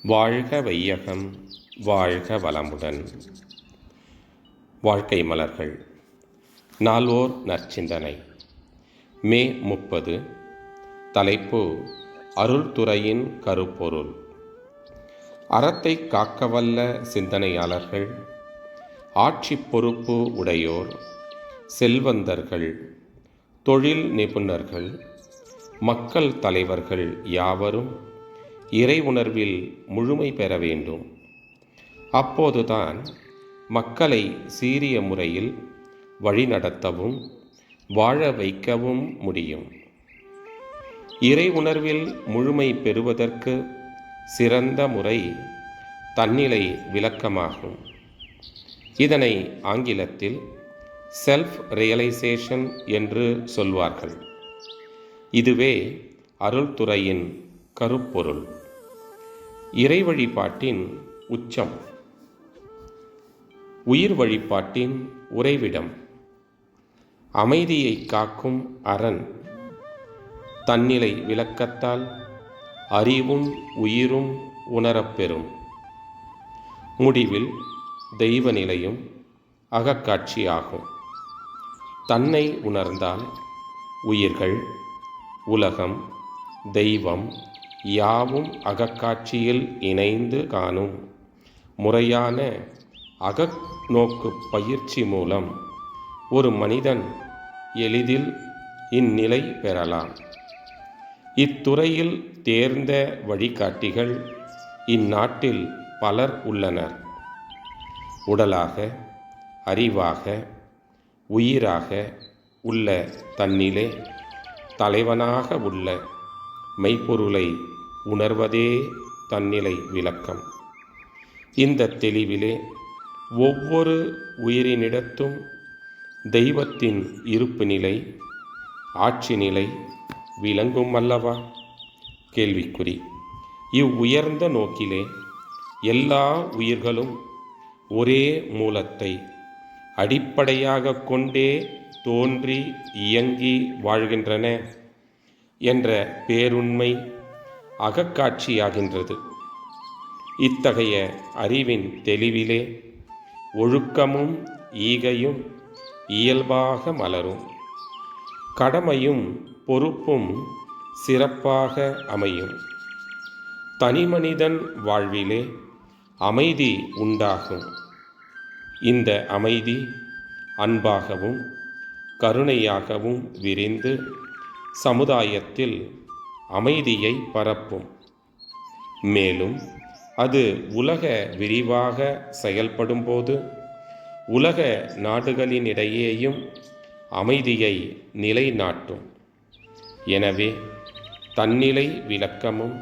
வாழ்க வையகம், வாழ்க வளமுடன். வாழ்க்கை மலர்கள். நால்வோர் நற்சிந்தனை. மே 30. தலைப்பு: அருள்துறையின் கருப்பொருள். அறத்தை காக்கவல்ல சிந்தனையாளர்கள், ஆட்சி பொறுப்பு உடையோர், செல்வந்தர்கள், தொழில் நிபுணர்கள், மக்கள் தலைவர்கள் யாவரும் இறை உணர்வில் முழுமை பெற வேண்டும். அப்போதுதான் மக்களை சீரிய முறையில் வழிநடத்தவும் வாழ வைக்கவும் முடியும். இறை உணர்வில் முழுமை பெறுவதற்கு சிறந்த முறை தன்னிலை விளக்கமாகும். இதனை ஆங்கிலத்தில் செல்ஃப் ரியலைசேஷன் என்று சொல்வார்கள். இதுவே அருள்துறையின் கருப்பொருள். இறை வழிபாட்டின் உச்சம், உயிர் வழிபாட்டின் உறைவிடம், அமைதியை காக்கும் அரண். தன்னிலை விளக்கத்தால் அறிவும் உயிரும் உணரப்பெறும். முடிவில் தெய்வ நிலையும் அகக்காட்சியாகும். தன்னை உணர்ந்தால் உயிர்கள், உலகம், தெய்வம் யாவும் அகக்காட்சியில் இணைந்து காணும் முறையான அகநோக்கு பயிற்சி மூலம் ஒரு மனிதன் எளிதில் இந்நிலை பெறலாம். இத்துறையில் தேர்ந்த வழிகாட்டிகள் இந்நாட்டில் பலர் உள்ளனர். உடலாக, அறிவாக, உயிராக உள்ள தன்னிலே தலைவனாக உள்ள மெய்ப்பொருளை உணர்வதே தன்னிலை விளக்கம். இந்த தெளிவிலே ஒவ்வொரு உயிரினிடத்தும் தெய்வத்தின் இருப்பு நிலை, ஆட்சி நிலை விளங்கும் அல்லவா? கேள்விக்குறி. இவ்வுயர்ந்த நோக்கிலே எல்லா உயிர்களும் ஒரே மூலத்தை அடிப்படையாக கொண்டே தோன்றி இயங்கி வாழ்கின்றன என்ற பேருண்மை அகக்காட்சியாகின்றது. இத்தகைய அறிவின் தெளிவிலே ஒழுக்கமும் ஈகையும் இயல்பாக மலரும். கடமையும் பொறுப்பும் சிறப்பாக அமையும். தனிமனிதன் வாழ்விலே அமைதி உண்டாகும். இந்த அமைதி அன்பாகவும் கருணையாகவும் விரிந்து சமுதாயத்தில் அமைதியை பரப்பும். மேலும் அது உலக விரிவாக செயல்படும்போது உலக நாடுகளினிடையேயும் அமைதியை நிலைநாட்டும். எனவே தன்னிலை விளக்கமும்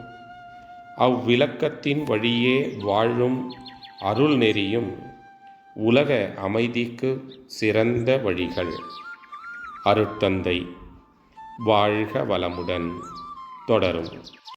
அவ்விளக்கத்தின் வழியே வாழும் அருள் நெறியும் உலக அமைதிக்கு சிறந்த வழிகள். அருட்தந்தை வாழ்க வளமுடன் தொடரும்.